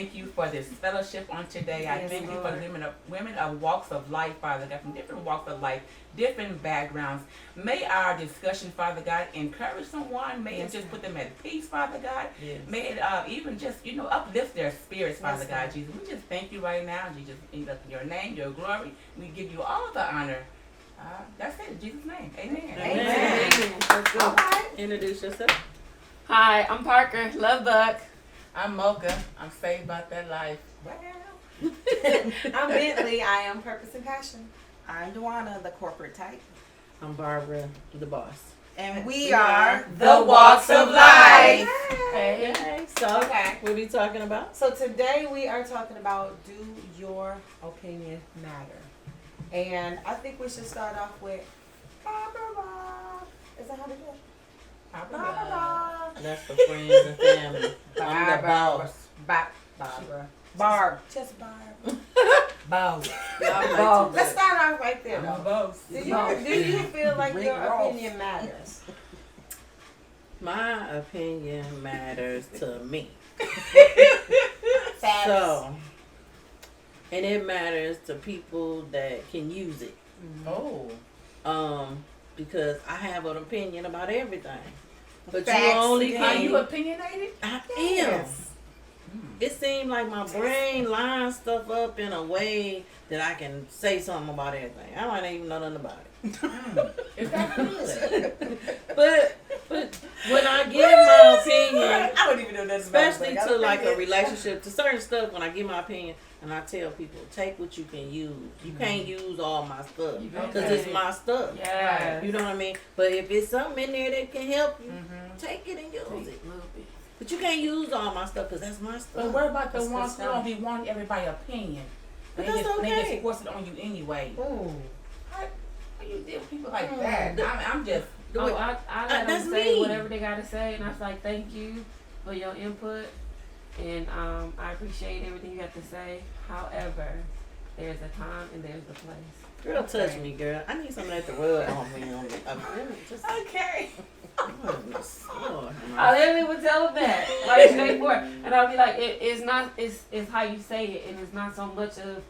thank you for this fellowship on today. I thank you for the women of walks of life, Father God, from different walks of life, different backgrounds. May our discussion, Father God, encourage someone. May it just put them at peace, Father God. Yes. May it even just, uplift their spirits, Father God, Jesus. We just thank you right now, Jesus, in your name, your glory. We give you all the honor. That's it, in Jesus' name. Amen. Amen. Let's go. All right. Introduce yourself. Hi, I'm Parker. Love Buck. I'm Mocha. I'm saved about that life. Well. I'm Bentley. I am Purpose and Passion. I'm Duana, the corporate type. I'm Barbara, the boss. And we are The Walks of Life. Hey. So, what are we talking about? So today we are talking about, do your opinion matter? And I think we should start off with Barbara. Is that how they do it? Barbara. That's for friends and family. I'm the boss. Barbara. Barb. Just Barb. Boss. Let's start off right there. I'm a boss. Do you feel like your opinion matters? My opinion matters to me. Facts. So, and it matters to people that can use it. Oh. Because I have an opinion about everything. But Facts. you only Are can. you opinionated? I Yes. am. It seems like my brain lines stuff up in a way that I can say something about everything. I might not even know nothing about it. Is that good? But when I give my opinion, I don't even know nothing about especially to like a relationship, to certain stuff, when I give my opinion and I tell people, take what you can use. You can't use all my stuff because it's my stuff. Yeah. You know what I mean? But if it's something in there that can help you, take it and use it. But you can't use all my stuff because that's my stuff. But what about the ones who don't be wanting everybody's opinion? But They that's just okay. force it on you anyway. Ooh. How you deal with people like that? I'm just. I let that's them say me. whatever they gotta say, and I was like, thank you for your input, and I appreciate everything you have to say. However, there's a time and there's a place. Girl, touch me, girl. I need some of that to rub on me. Just, Okay. oh, I literally would tell them that, like straightforward, and I'll be like, it's how you say it, and it's not so much of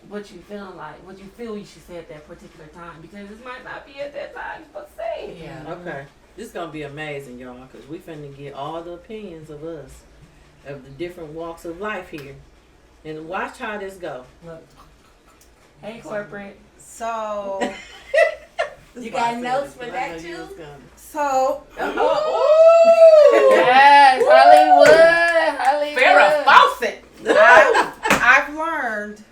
what you feeling like, what you feel you should say at that particular time, because it might not be at that time you're supposed to say it. Yeah. Okay. This is going to be amazing, y'all, because we finna get all the opinions of us, of the different walks of life here. And watch how this go. Look. Hey, corporate. So, You got notes for that too? so Yes, Hollywood. Farrah Fawcett. I've learned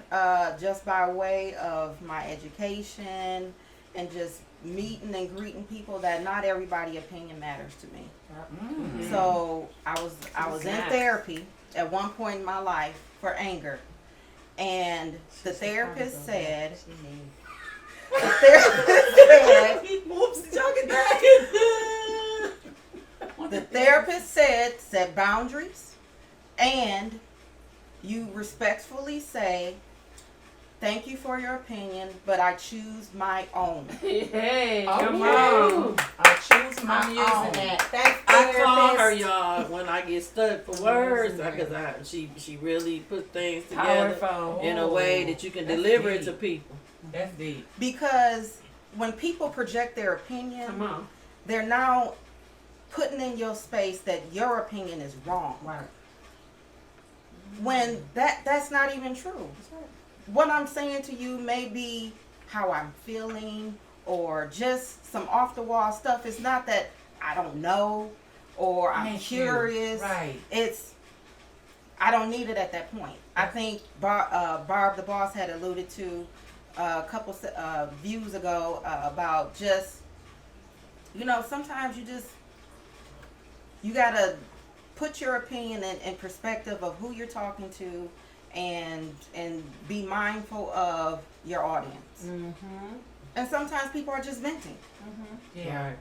just by way of my education and just meeting and greeting people that not everybody's opinion matters to me. So I was in therapy at one point in my life for anger, and the therapist said. The therapist said set boundaries, and you respectfully say, thank you for your opinion, but I choose my own. Hey, Okay. come on. I choose my I'm own. using that. Thanks, I call her, therapist. y'all, when I get stuck for words, because she really put things together Powerful. in a way that you can That's deliver it deep. to people. That's deep. Because when people project their opinion, Come on. they're now putting in your space that your opinion is wrong. Right. When that's not even true. What I'm saying to you may be how I'm feeling or just some off the wall stuff. It's not that I don't know or I'm Thank you. curious. Right. It's I don't need it at that point. I think Barb the boss had alluded to a couple views ago about just sometimes you gotta put your opinion in perspective of who you're talking to, and be mindful of your audience. And sometimes people are just venting. Yeah.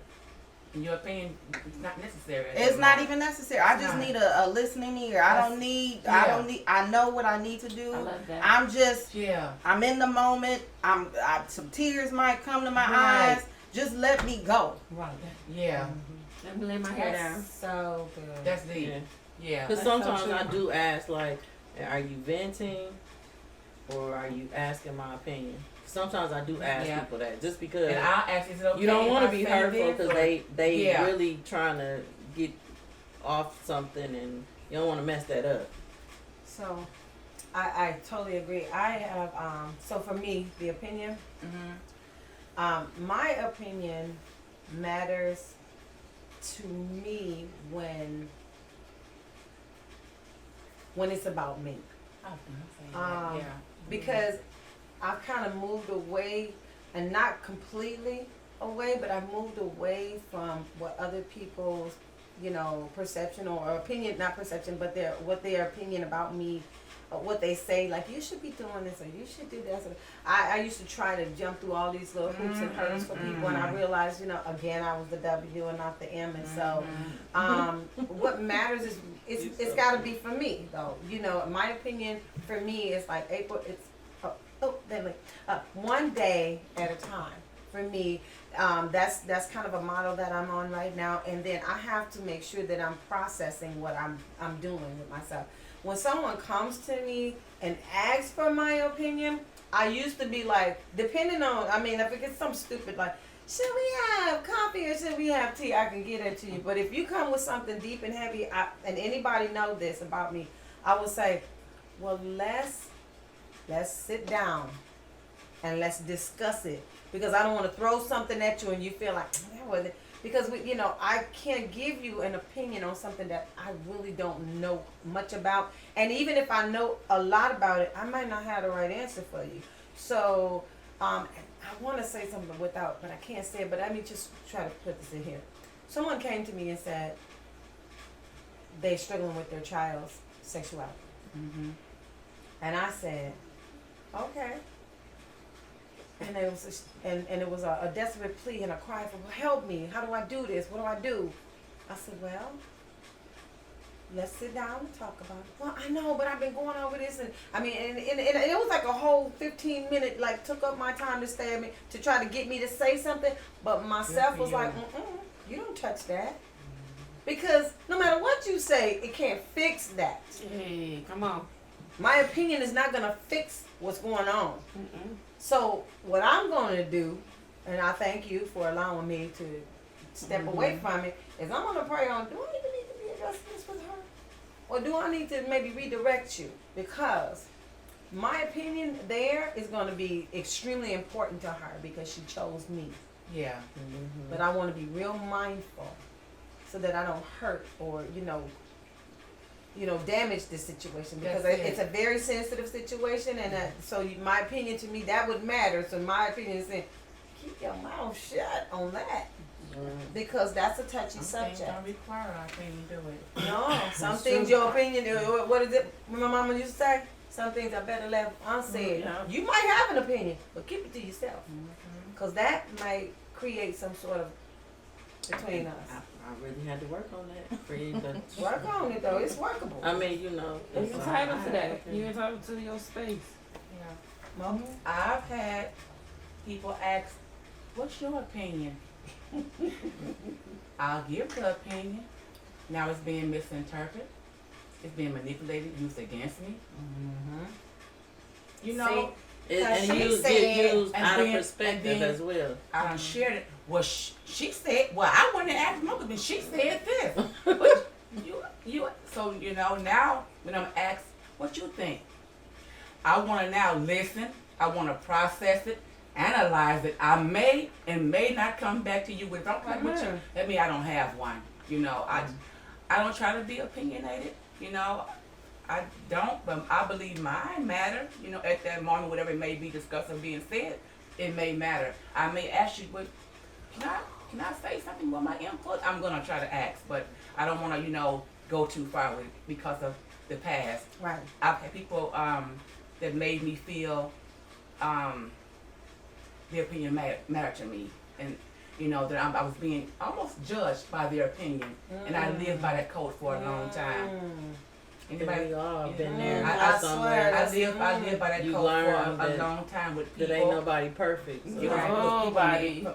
In your opinion, it's not necessary. It's not even necessary. I just need a listening ear. I know what I need to do. I love that. I'm just Yeah. I'm in the moment. Some tears might come to my Right. eyes. Just let me go. Right. Yeah. Let me lay my hair down. So good. That's deep. Yeah. Yeah. Because That's so sometimes true. I do ask, like, Are you venting, or are you asking my opinion? Sometimes I do ask Yeah. people that, just because And I'll ask, is it okay you don't if want I to be say hurtful, this? because Or- they Yeah. really trying to get off something, and you don't want to mess that up. So, I totally agree. I have, so for me, the opinion, my opinion matters to me when it's about me. I was gonna say Um, that, yeah. Because I've kind of moved away, and not completely away, but I've moved away from what other people's, perception or opinion, not perception, but their opinion about me, what they say, like, you should be doing this, or you should do this. I used to try to jump through all these little hoops and hurdles for people, and I realized, again, I was the W and not the M, and so, what matters is, it's gotta be for me, though, my opinion for me is like, April, it's, one day at a time. For me, that's kind of a model that I'm on right now, and then I have to make sure that I'm processing what I'm doing with myself. When someone comes to me and asks for my opinion, I used to be like, depending on, if it gets something stupid like, should we have coffee or should we have tea, I can get it to you. But if you come with something deep and heavy, and anybody know this about me, I will say, well, let's sit down and let's discuss it, because I don't want to throw something at you and you feel like that wasn't, because I can't give you an opinion on something that I really don't know much about, and even if I know a lot about it, I might not have the right answer for you. So I want to say something but I can't say it. But let me just try to put this in here. Someone came to me and said they're struggling with their child's sexuality. And I said, okay. And it was a desperate plea and a cry for, well, help me. How do I do this? What do I do? I said, well, let's sit down and talk about it. Well, I know, but I've been going over this, and and it was like a whole 15-minute, like, took up my time to stay at me to try to get me to say something. But myself was like, you don't touch that. Because no matter what you say, it can't fix that. Hey, come on. My opinion is not going to fix what's going on. So what I'm going to do, and I thank you for allowing me to step away from it, is I'm going to pray on, do I even need to be addressing this with her? Or do I need to maybe redirect you? Because my opinion there is going to be extremely important to her because she chose me. Yeah. But I want to be real mindful so that I don't hurt or, damage this situation, because That's it. it's a very sensitive situation, and so my opinion to me, that would matter. So my opinion is saying, keep your mouth shut on that, because that's a touchy Some subject. things don't require our opinion, do it. No, some things your opinion, what is it, my mama used to say? Some things are better left unsaid. Yeah. You might have an opinion, but keep it to yourself, because that might create some sort of between us. I really had to work on that for you, but Work on it though, it's workable. You're it's entitled to that. You're entitled to your space. Yeah. Mama? I've had people ask, what's your opinion? I'll give the opinion. Now it's being misinterpreted. It's being manipulated, used against me. You know, and she you said- get used and out of then- perspective and then- as well. I done shared it. Well, she said, well, I went and asked Mother, but she said this. But so, now when I'm asked, what you think? I want to now listen. I want to process it, analyze it. I may and may not come back to you with, don't come with you. That means I don't have one. I don't try to be opinionated. I don't, but I believe mine matter. At that moment, whatever it may be discussed or being said, it may matter. I may ask you, but can I say something with my input? I'm gonna try to ask, but I don't want to, go too far with it because of the past. Right. I've had people that made me feel their opinion mattered to me, and that I was being almost judged by their opinion, and I lived by that code for a long time. Anybody? We all been there I somewhere. I live by that You code for learn a that- long time with people. That ain't nobody perfect. So. You know, Nobody.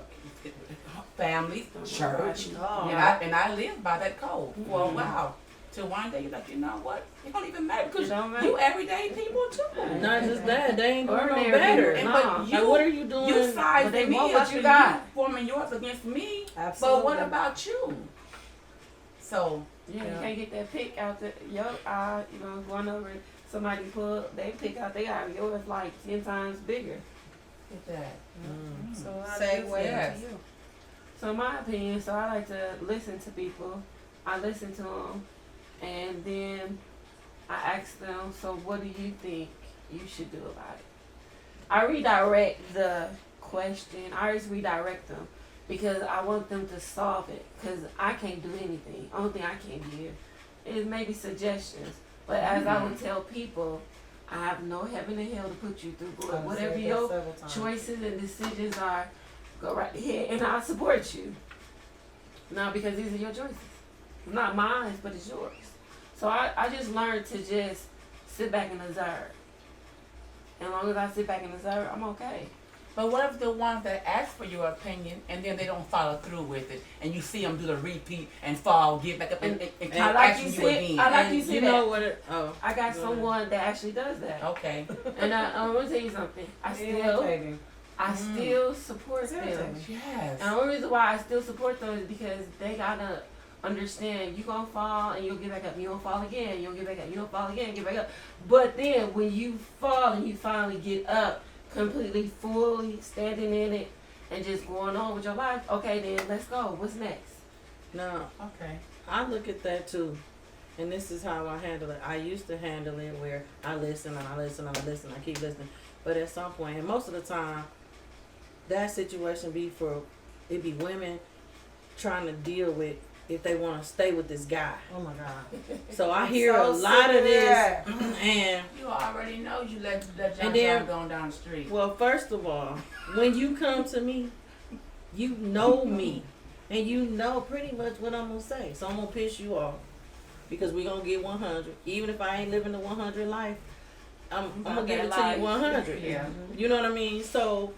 families, church, Oh. and I lived by that code for a while till one day you're like, you know what? It don't even matter because It don't matter. you everyday people too. Not just that, they ain't doing no Ordinary better. people. And, No. but Like, you, what are you doing? you But they sizing me want what up you and got. you forming yours against me. Absolutely. But what about you? So Yeah, Yeah. you can't get that pick out the your eye, you know, going over somebody pull they pick out they eye, yours like 10 times bigger. get that. Mm. So I Segue Yes. to you. So in my opinion, so I like to listen to people. I listen to them, and then I ask them, so what do you think you should do about it? I redirect the question. I always redirect them because I want them to solve it because I can't do anything. Only thing I can give is maybe suggestions. But as I would tell people, I have no heaven and hell to put you through. But whatever your choices and decisions are, go right ahead and I'll support you. Now because these are your choices. It's not mine, but it's yours. So I just learned to just sit back and observe. As long as I sit back and observe, I'm okay. But what if the ones that ask for your opinion and then they don't follow through with it, and you see them do the repeat and fall, get back up and keep I like asking you you said- again? I like And you said you that. know what it, oh. I got Go someone that actually does that. Okay. And I'm gonna tell you something. I still support It's them. irritating. Yes. And the only reason why I still support them is because they gotta understand you gonna fall and you'll get back up. You don't fall again, you'll get back up. You don't fall again, get back up. But then when you fall and you finally get up, completely fully standing in it and just going on with your life, okay then let's go. What's next? Now, Okay. I look at that too. And this is how I handle it. I used to handle it where I listen and I listen and I listen, I keep listening. But at some point, and most of the time, that situation it be women trying to deal with if they want to stay with this guy. Oh my God. So I hear So a lot sick of this, that. and You already know you let John And then- going down the street. well, first of all, when you come to me, you know me, and you know pretty much what I'm gonna say. So I'm gonna piss you off because we gonna get 100. Even if I ain't living the 100 life, I'm gonna give it to you 100. Yeah. You know what I mean? So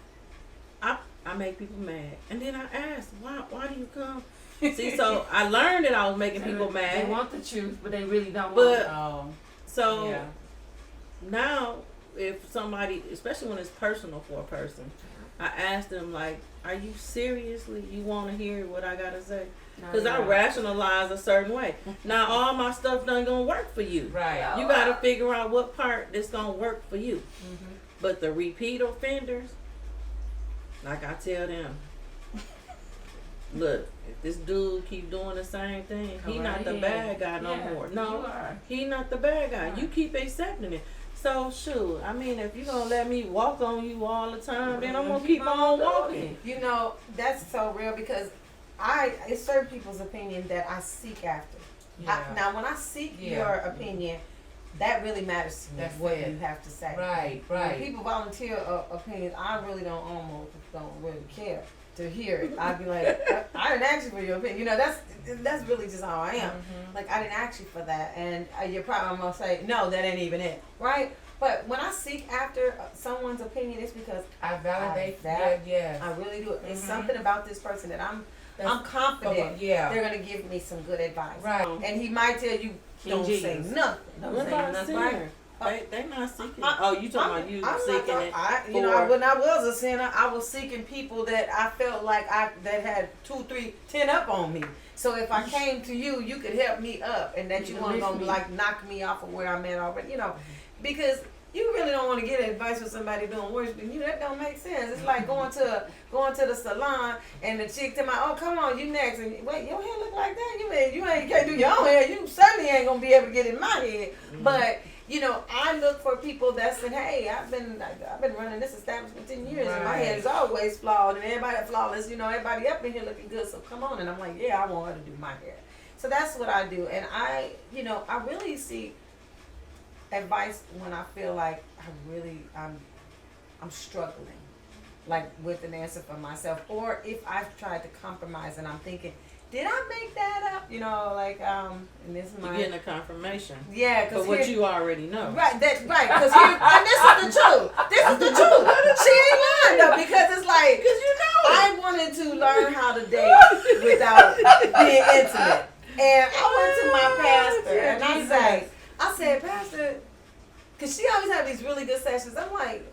I make people mad, and then I ask, why do you come? See, so I learned that I was making people They mad. want the truth, but they really don't But- want it. Oh. So Yeah. now, if somebody, especially when it's personal for a person, I ask them like, "Are you seriously? You want to hear what I gotta say?" No, Because I you're not. rationalize a certain way. Now, all my stuff done gonna work for you. Right. You gotta figure out what part that's gonna work for you. But the repeat offenders, like I tell them, look, if this dude keep doing the same thing, he Go not right the ahead. bad guy no Yeah, more. you No, are. he not the bad guy. Right. You keep accepting it. So shoot, I mean, if you gonna let me walk on you all the time, then I'm gonna keep on walking. You know, that's so real because it's certain people's opinion that I seek after. Yeah. Now, when I seek Yeah. your opinion, that really matters to me. That's what it. you have to say. Right. When Right. people volunteer opinions, I really almost don't really care to hear it. I'd be like, I didn't ask you for your opinion. You know, that's really just how I am. Mhm. Like, I didn't ask you for that, and you're probably gonna say, no, that ain't even it, right? But when I seek after someone's opinion, it's because I validate that- that. Yes. I really do. It's Mhm. something about this person that I'm That's- confident Yeah. they're gonna give me some good advice. Right. And he might tell you, King don't say Jesus. nothing. Don't What say about nothing. sinner? They not seeking. I- Oh, you talking about you I'm seeking not, it? you know, for- when I was a sinner, I was seeking people that I felt like that had 2, 3, 10 up on me. So if I came to you, you could help me up, and that You you can weren't lift gonna me. like knock me off of where I'm at already, you know, because you really don't want to get advice from somebody doing worse than you. That don't make sense. It's like going to the salon and the chick tell me, "Oh, come on, you next." And wait, your hair look like that? You can't do your own hair. You certainly ain't gonna be able to get in my head. But you know, I look for people that said, "Hey, I've been running this establishment 10 years, and my hair is always flawed, and everybody flawless. You know, everybody up in here looking good. So come on." And I'm like, "Yeah, I want her to do my hair." So that's what I do, and I really see advice when I feel like I'm struggling, like with an answer for myself, or if I've tried to compromise and I'm thinking, did I make that up? You know, like and this is You're my getting a confirmation yeah, for because what you already know. right, that's right, because and this is the truth. This is the truth. She ain't lying though, because it's like I wanted to learn how to date without being intimate. And I went to my pastor and Jesus. I said, Pastor, because she always have these really good sessions. I'm like,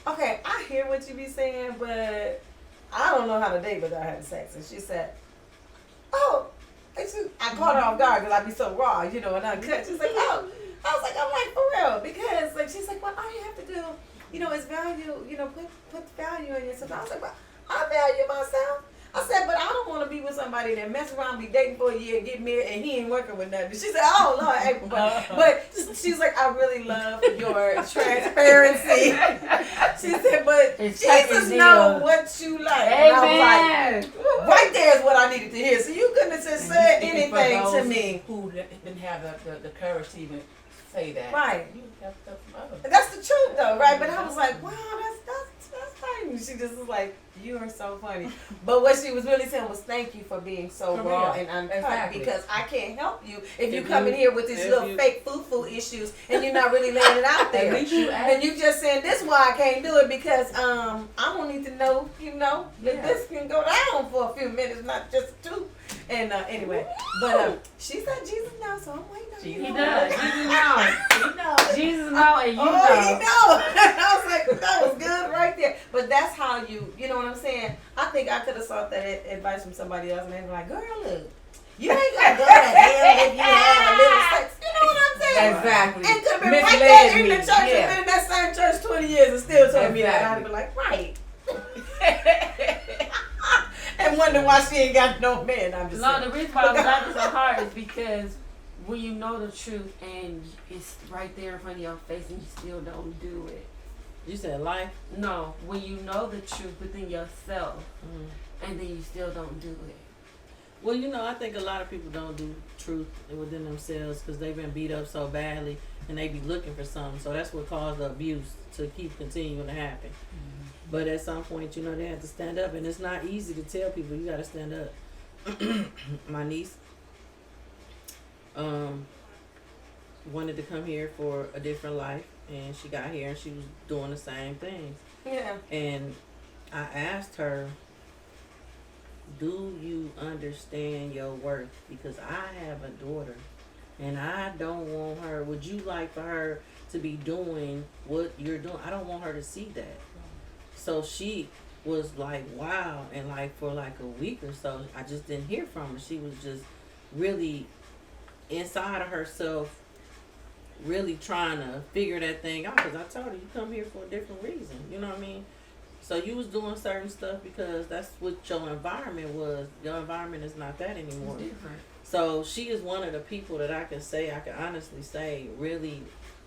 okay, I hear what you be saying, but I don't know how to date without having sex. And she said, oh, I caught her off guard because I be so raw, and uncut. She's like, oh. I'm like, for real, because like she's like, well, all you have to do, is value, put value in yourself. I was like, well, I value myself. I said, but I don't want to be with somebody that mess around, be dating for a year, get married, and he ain't working with nothing. She said, oh Lord, April, but she's like, I really love your transparency. She said, but It's Jesus fucking know deal. what you like. And I was Amen. like, right there is what I needed to hear. So you couldn't have just said And speaking for anything to those me. who didn't have the courage to even say that. Right. You have to other. That's the truth though, right? But I was like, wow, that's funny. She just was like, you are so funny. But what she was really saying was thank you for being so For raw real. and uncut Exactly. because I can't help you if you If come you- in here with these if little you- fake foo-foo issues and you're not really laying it out At there. least you And asked. you just saying this is why I can't do it because I don't need to know, that Yeah. this can go down for a few minutes, not just two. And anyway, but she said Jesus knows, so I'm waiting on Jesus you. He does. Jesus knows. You know. Jesus knows, and you Oh, know. he know. I was like, that was good right there. But that's how you know what I'm saying? I think I could have sought that advice from somebody else and they were like, girl, look, you ain't gonna go to hell if you have a little sex. You know what I'm saying? Exactly. And could have been Misled right there in me, the church yeah. and been in that same church 20 years and still told me that. And I'd Exactly. have been like, right. And wonder why she ain't got no man. I'm just No, saying. the reason why I'm laughing so hard is because when you know the truth and it's right there in front of your face and you still don't do it. You said life. No, when you know the truth within yourself Mm. and then you still don't do it. Well, I think a lot of people don't do truth within themselves because they've been beat up so badly and they be looking for something. So that's what caused the abuse to keep continuing to happen. But at some point, they have to stand up, and it's not easy to tell people you got to stand up. My niece wanted to come here for a different life, and she got here and she was doing the same things. Yeah. And I asked her, do you understand your worth? Because I have a daughter and I don't want her, would you like for her to be doing what you're doing? I don't want her to see that. So she was like, wow. And like for like a week or so, I just didn't hear from her. She was just really inside of herself, really trying to figure that thing out. Because I told her, you come here for a different reason. You know what I mean? So you was doing certain stuff because that's what your environment was. Your environment is not that anymore. It's different. So she is one of the people that I can honestly say really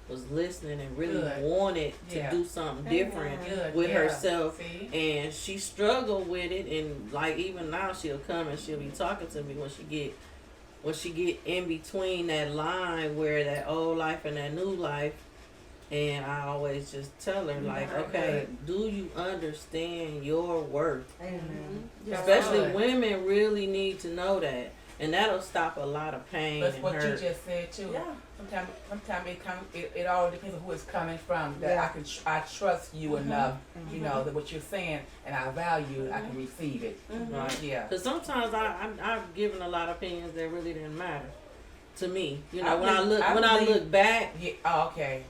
was listening and really Good. wanted to Yeah. do something Amen. different Good. with Yeah. herself. See? And she struggled with it, and like even now she'll come and she'll be talking to me when she get in between that line where that old life and that new life. And I always just tell her like, Right. okay, do you understand your worth? Amen. Yeah. Especially Good. women really need to know that, and that'll stop a lot of pain That's and what hurt. you just said too. Yeah. Sometimes it all depends on who it's coming from. That Yeah. I trust you enough, that what you're saying, and I value it. I can receive it. Right. Yeah. Because sometimes I've given a lot of opinions that really didn't matter to me. I When I believe- look back, Yeah. Oh, okay.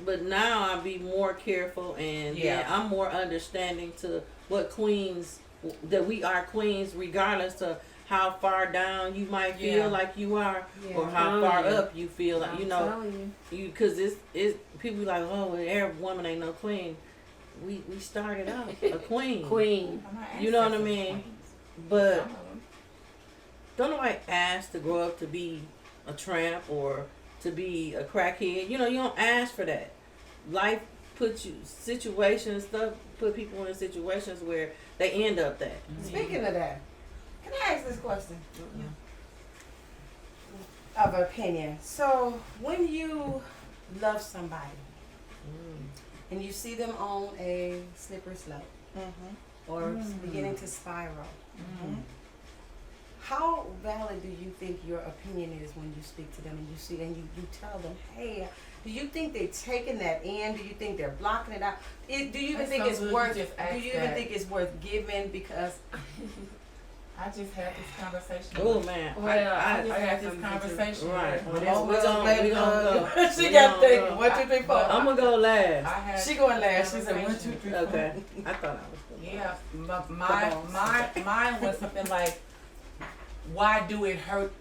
but now I be more careful and Yeah. then I'm more understanding to what queens that we are queens regardless of how far down you might feel Yeah. like you are or Yeah. how Oh, far yeah. up you feel like I'm telling you. because it's people be like, oh, well, every woman ain't no queen. We started out a queen. Queen. My You know what I ancestors mean? queens. But Some of them. don't nobody ask to grow up to be a tramp or to be a crackhead. You don't ask for that. Life puts you put people in situations where they end up that. Speaking of that, can I ask this question? Of opinion. So when you love somebody and you see them on a slippery slope or beginning to spiral, how valid do you think your opinion is when you speak to them and you tell them, hey, do you think they're taking that in? Do you think they're blocking it out? Do you even That's think so it's good you worth? just Do asked you even that. think it's worth giving? Because I just had this conversation. Oh man, Well, I just I had got this something to- conversation. right. with- Well, we gonna go. She We got gonna thinking. go. 1, 2, 3, 4. I'm gonna go I last. had She going last. She this said 1, 2, conversation. 3, 4. Okay, I thought I was. Yeah, boss. mine was something like, why do it hurt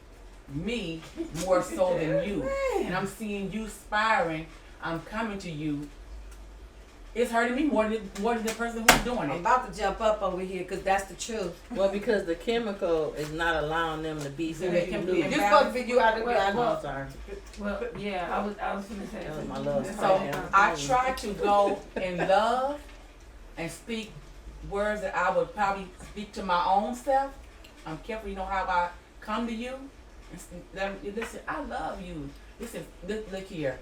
me more so than you? And I'm seeing you aspiring. I'm coming to you. It's hurting me more than the person who's doing I'm it. about to jump up over here because that's the truth. Well, because the chemical is not allowing them to be So they who can you be lose. just supposed to be you out of Well, Oh, I'm sorry. Well, yeah, I was gonna say That was that. my love. So I try to go in love and speak words that I would probably speak to my own self. I'm careful, you know how I come to you. Listen, I love you. Look here.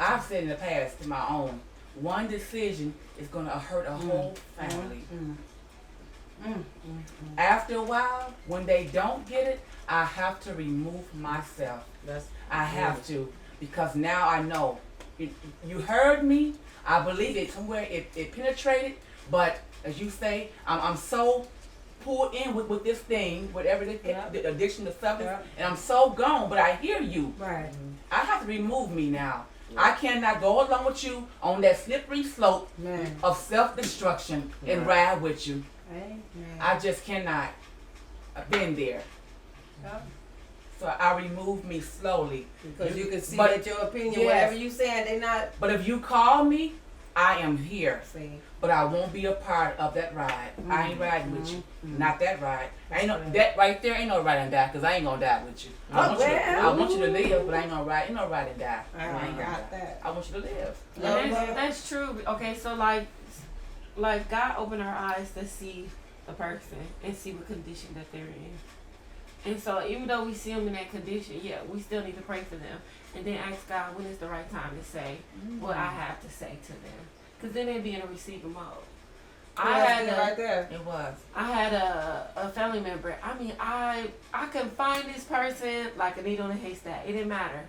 I've said in the past to my own, one decision is gonna hurt a whole family. After a while, when they don't get it, I have to remove myself. That's I have to, because now I know. You heard me. I believe it somewhere. It penetrated, but as you say, I'm so pulled in with this thing, whatever the addiction to substance, and I'm so gone. But I hear you. Right. I have to remove me now. I cannot go along with you on that slippery slope Man. of self-destruction and ride with you. Amen. I just cannot. I've been there. So I remove me slowly. Because you can see But- that your opinion, yes. whatever you saying, they not. But if you call me, I am here. See. But I won't be a part of that ride. I ain't riding with you. Mm-hmm. Not that ride. Ain't no that right there. Ain't no riding die, cause I ain't gonna die with you. I want you to live, but I ain't gonna ride. Ain't no riding die. I ain't gonna got die. that. I want you to live. And that's true. Okay, so like God opened our eyes to see a person and see what condition that they're in. And so even though we see them in that condition, yeah, we still need to pray for them. And then ask God when is the right time to say what I have to say to them. Because then they'd be in a receiving mode. I right there. It was. had a family member. I mean, I could find this person like a needle in a haystack. It didn't matter.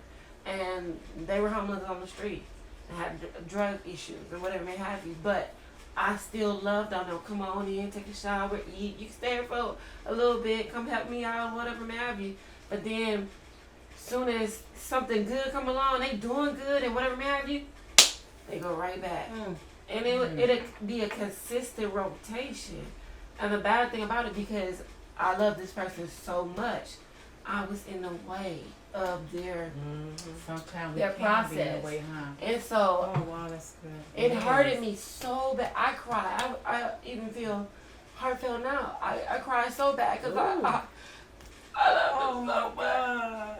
And they were homeless on the street and had drug issues or whatever may have you. But I still loved on them. Come on in, take a shower, eat. You can stay here for a little bit. Come help me out, whatever may have you. But then, soon as something good come along, they doing good and whatever may have you, they go right back. And it'll be a consistent rotation. And the bad thing about it, because I love this person so much, I was in the way of their Sometimes we Their can be in process. the way, huh? and so Oh wow, that's good. it hurted me so bad. I cried. I even feel heartfelt now. I cried so bad because I love him so much.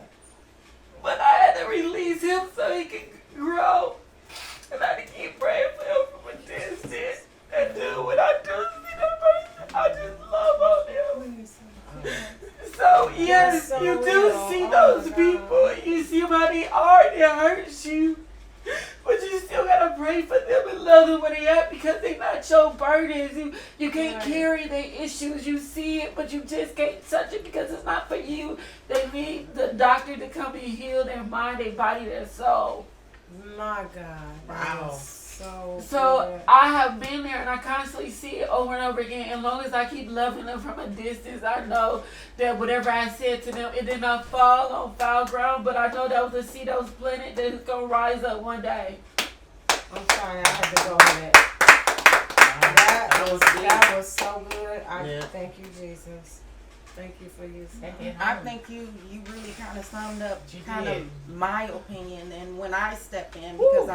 But I had to release him so he could grow. And I had to keep praying for him from a distance. And do what I do to see that person. I just love on him. So yes, so you do real. see Oh those my people. You see them how they are. It hurts you. But you still gotta pray for them and love them where they at because they not your burdens. You can't carry their issues. You see it, but you just can't touch it because it's not for you. They need the doctor to come and heal their mind, their body, their soul. My God. That Wow. is so. So good. I have been there and I constantly see it over and over again. As long as I keep loving them from a distance, I know that whatever I said to them, it did not fall on foul ground. But I know that was a seed that was planted that is going to rise up one day. I'm sorry, I had to go with it. That was so good. I thank you, Jesus. Thank you for you. I think you really kind of summed up You kind did. of my opinion and when I step in because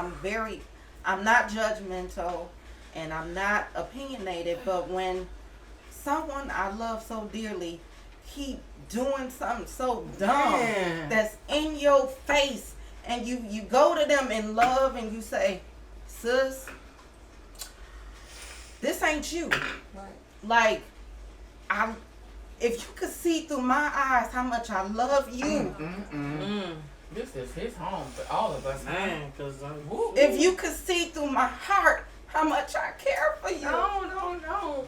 I'm not judgmental and I'm not opinionated, but when someone I love so dearly keep doing something so dumb Man. that's in your face and you go to them in love and you say, sis, this ain't you. Right. Like, if you could see through my eyes how much I love you, This is his home for all of us, man. Man, cause I'm. Woo. if you could see through my heart how much I care for you. No.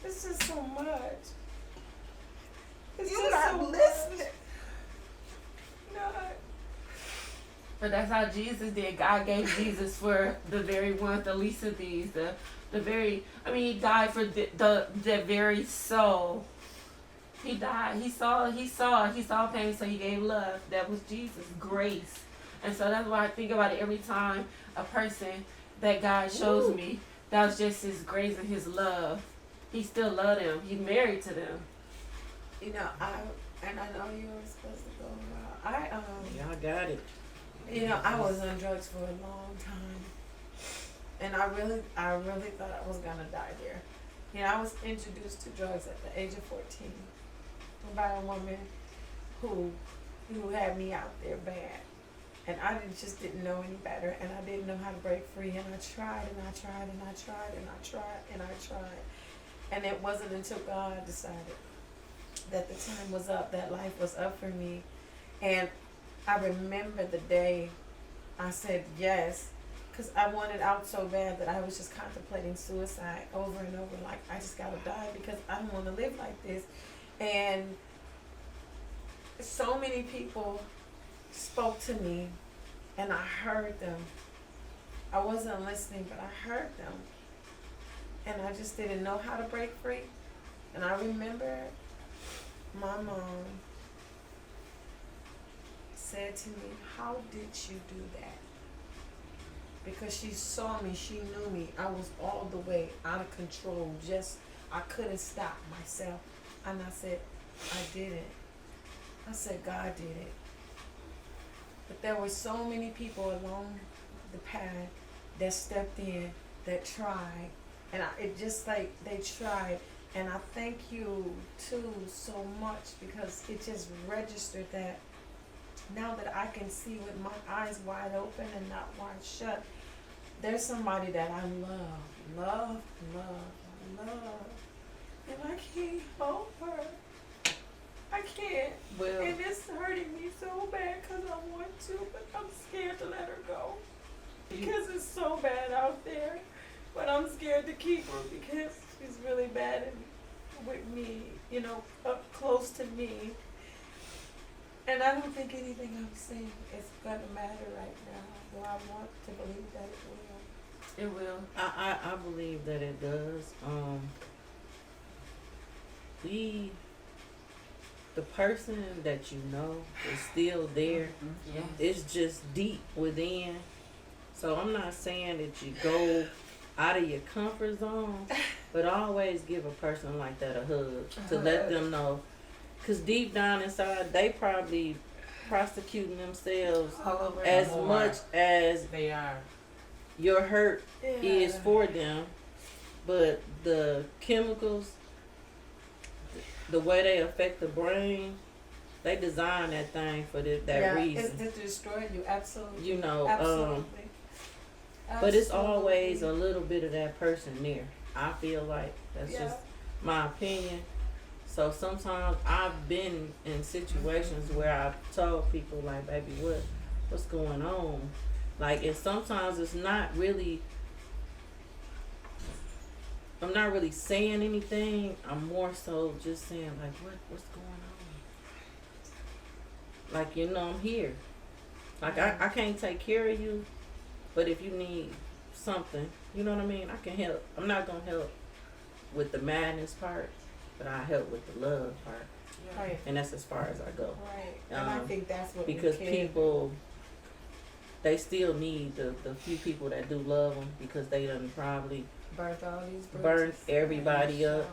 This is so much. You're not listening. But that's how Jesus did. God gave Jesus for the very ones, the least of these, the very. I mean, He died for the very soul. He died. He saw pain, so He gave love. That was Jesus, grace. And so that's why I think about it every time a person that God shows me. That was just His grace and His love. He still loved them. He married to them. You know, I know you were supposed to go. Y'all got it. You know, I was on drugs for a long time, and I really thought I was gonna die there. You know, I was introduced to drugs at the age of 14 by a woman who had me out there bad, and I just didn't know any better, and I didn't know how to break free, and I tried and I tried and I tried and I tried and I tried, and it wasn't until God decided that the time was up, that life was up for me, and I remember the day I said yes, because I wanted out so bad that I was just contemplating suicide over and over, like, I just gotta die because I don't want to live like this. And so many people spoke to me, and I heard them. I wasn't listening, but I heard them. And I just didn't know how to break free. And I remember my mom said to me, "How did you do that?" Because she saw me, she knew me. I was all the way out of control. I couldn't stop myself. And I said, I did it. I said, God did it. But there were so many people along the path that stepped in, that tried. And it just like they tried. And I thank you too so much, because it just registered that now that I can see with my eyes wide open and not wide shut, there's somebody that I love, and I can't help her. I can't. Well, And it's hurting me so bad because I want to, but I'm scared to let her go. Because it's so bad out there. But I'm scared to keep her because she's really bad with me, you know, up close to me. And I don't think anything I'm saying is going to matter right now. Though I want to believe that it will. It will. I believe that it does. The person that you know is still there. Yeah. It's just deep within. So I'm not saying that you go out of your comfort zone, but always give a person like that a hug to let them know. Because deep down inside, they probably prosecuting themselves as More. much as They are. your hurt is for them. But the chemicals, the way they affect the brain, they design that thing for that reason. It's to destroy you, absolutely. You know, Absolutely. but it's always a little bit of that person there. I feel like that's just my opinion. So sometimes I've been in situations where I've told people like, baby, what's going on? Like, and sometimes it's not really, I'm not really saying anything. I'm more so just saying like, what's going on? Like, you know, I'm here. Like, I can't take care of you, but if you need something, you know what I mean? I can help. I'm not gonna help with the madness part, but I help with the love part, Right, and that's as far as I go. right. And I think that's what Because we can. people, they still need the few people that do love them, because they done probably Birth all these burn bridges. everybody up.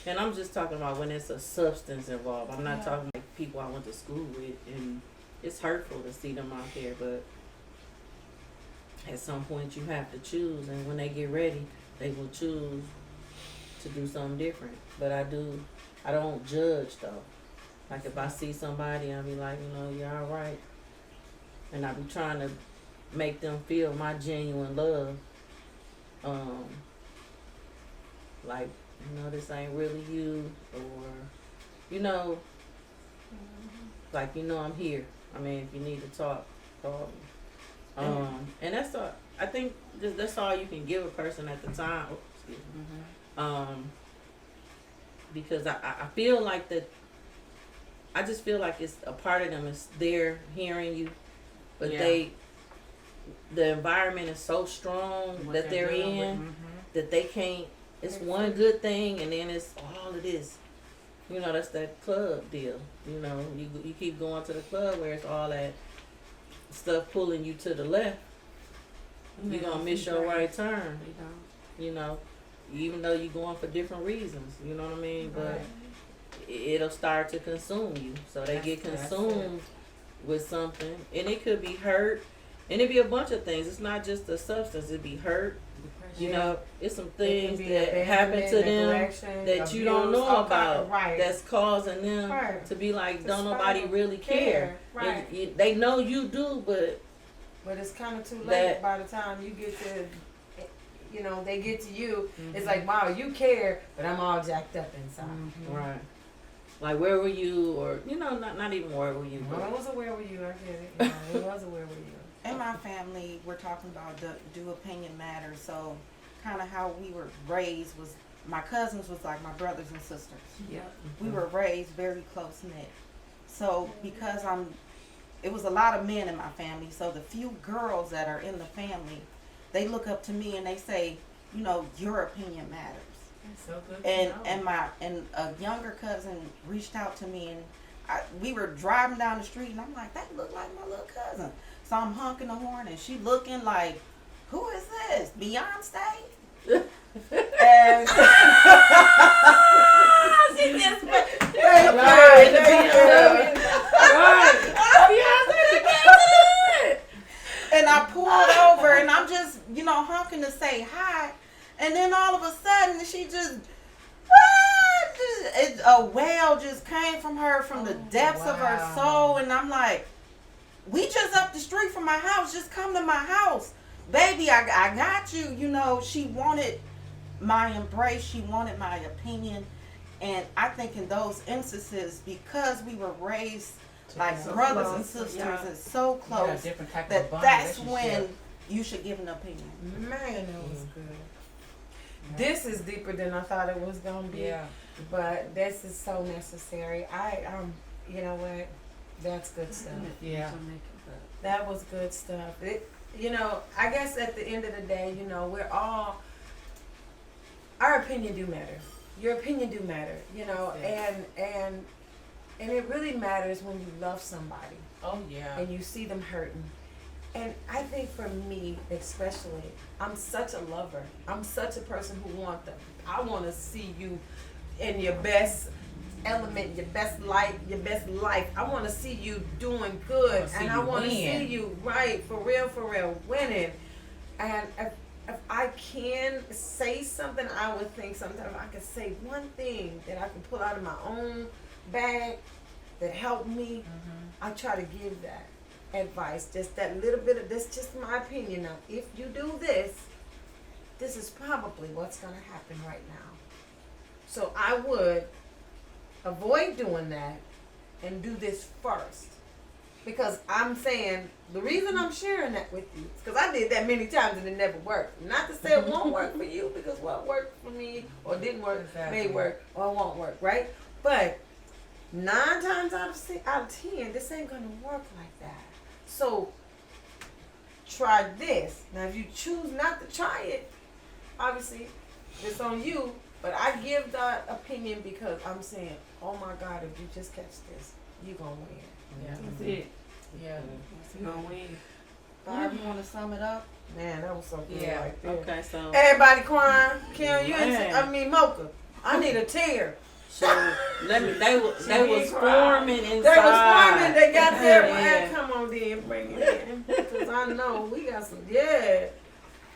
And I'm just talking about when it's a substance involved. I'm not talking like people I went to school with, and it's hurtful to see them out there, but at some point you have to choose, and when they get ready, they will choose to do something different. But I don't judge though. Like if I see somebody, I'll be like, you know, you're alright. And I be trying to make them feel my genuine love. Like, you know, this ain't really you, or, you know, like, you know, I'm here. I mean, if you need to talk, call me. And that's all, I think that's all you can give a person at the time. Oh, excuse me. Because I feel like that I just feel like it's a part of them is they're hearing you, but Yeah. the environment is so strong What that they're dealing with, in that they can't. It's one good thing, and then it's all of this. You know, that's that club deal. You know, you keep going to the club where it's all that stuff pulling you to the left. You're gonna miss your right turn. They don't. You know, even though you're going for different reasons. You know what I mean? But Right. it'll start to consume you. So they get That's consumed with something, and it could be hurt, and it be a bunch of things. It's not just the substance. It be hurt. You know, it's some things that happen to them that you don't know about. Right. That's causing them Right. to be like, To don't nobody spiral. really care. Right. They know you do, but But it's kind of too late That- by the time you get to, you know, they get to you. Mhm. It's like, wow, you care, but I'm all jacked up inside. Mhm. right. Like, where were you? Or, you know, not even where were you. Well, But it was a where were you? I get it. You know, it was a where were you? In my family, we're talking about do opinion matter. So, kind of how we were raised was my cousins was like my brothers and sisters. Yep. We were raised very close knit. So because it was a lot of men in my family. So the few girls that are in the family, they look up to me and they say, you know, your opinion matters. That's so good to And know. and a younger cousin reached out to me and we were driving down the street and I'm like, that look like my little cousin. So I'm honking the horn and she looking like, who is this? Beyonce? And she just Right. and I pulled over and I'm just, you know, honking to say hi. And then all of a sudden she just a wail just came from her from the depths of her wow. soul. And I'm like, we just up the street from my house. Just come to my house. Baby, I got you. You know, she wanted my embrace. She wanted my opinion. And I think in those instances, because we were raised like So brothers close. and sisters Yeah. and so You got a close, different type of that bond that's relationship. when you should give an opinion. Man, that was good. This is deeper than I thought it was gonna be. Yeah. But this is so necessary. You know what? That's good stuff. Yeah. That was good stuff. You know, I guess at the end of the day, you know, we're all, our opinion do matter. Your opinion do matter, you know, Yes. and it really matters when you love somebody Oh yeah. and you see them hurting. And I think for me, especially, I'm such a lover. I'm such a person who I want to see you in your best element, your best life, your best life. I want to see you doing good, wanna see and I you want to win. see you right for real, winning. And if I can say something, I would think sometimes I could say one thing that I can pull out of my own bag that helped me. I try to give that advice, just that little bit of this, just my opinion. Now, if you do this, this is probably what's going to happen right now. So I would avoid doing that and do this first. Because I'm saying, the reason I'm sharing that with you is because I did that many times and it never worked. Not to say it won't work for you, because what worked for me or didn't work Exactly. may work or won't work, right? But 9 times out of 10, this ain't going to work like that. So try this. Now, if you choose not to try it, obviously it's on you. But I give that opinion because I'm saying, oh my God, if you just catch this, you're going to win. Yeah. That's it. Yeah. You gonna win. Barb, you want to sum it up? Man, that was so good Yeah. right there. Okay, so Everybody crying. Kim, you ain't Man. Mocha. I need a tear. let me. They was did cry. forming inside. They was squirming. They got there. Yeah. Well, come on, then bring it in. Because I know we got some. Yeah.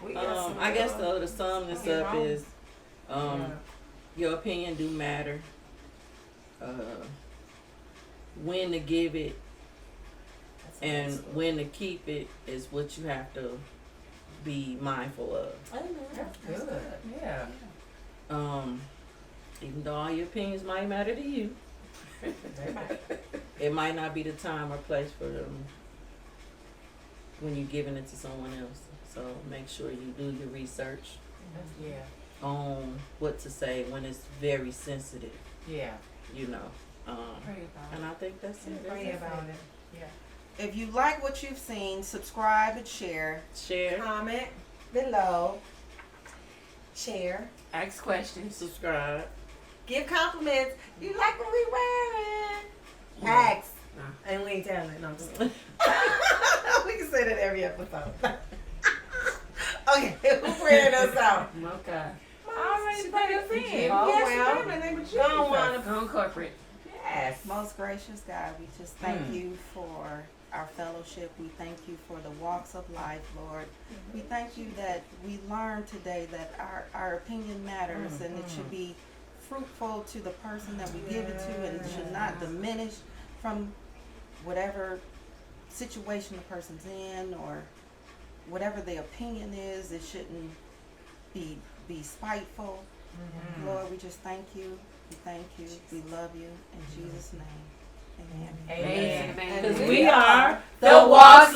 We got some. I guess to sum this Get up wrong. is, your opinion do matter. When to give it and when to keep it is what you have to be mindful of. That's good. Yeah. Even though all your opinions might matter to you, it might not be the time or place for them when you're giving it to someone else. So make sure you do your research Yeah. on what to say when it's very sensitive, Yeah. you know. Pray about And I think that's it. Pray about it. If you like what you've seen, subscribe and share. Share, Comment below. Share. it. Ask questions. subscribe. Give compliments. You like what we wearing? Ask. Nah. And we ain't telling it. No, I'm just kidding. We can say that every episode. Okay, who praying us out? Okay. Already pray us in. Oh, Yes, well. in the name of Jesus. Go on. Go on corporate. Yes. Most gracious God, we just thank you for our fellowship. We thank you for the walks of life, Lord. We thank you that we learned today that our opinion matters and it should be fruitful to the person that we give it to and it should not diminish from whatever situation the person's in or whatever the opinion is. It shouldn't be spiteful. Lord, we just thank you. We thank you. We love you. In Jesus' name. Amen. Amen. Amen. Because we are The Walks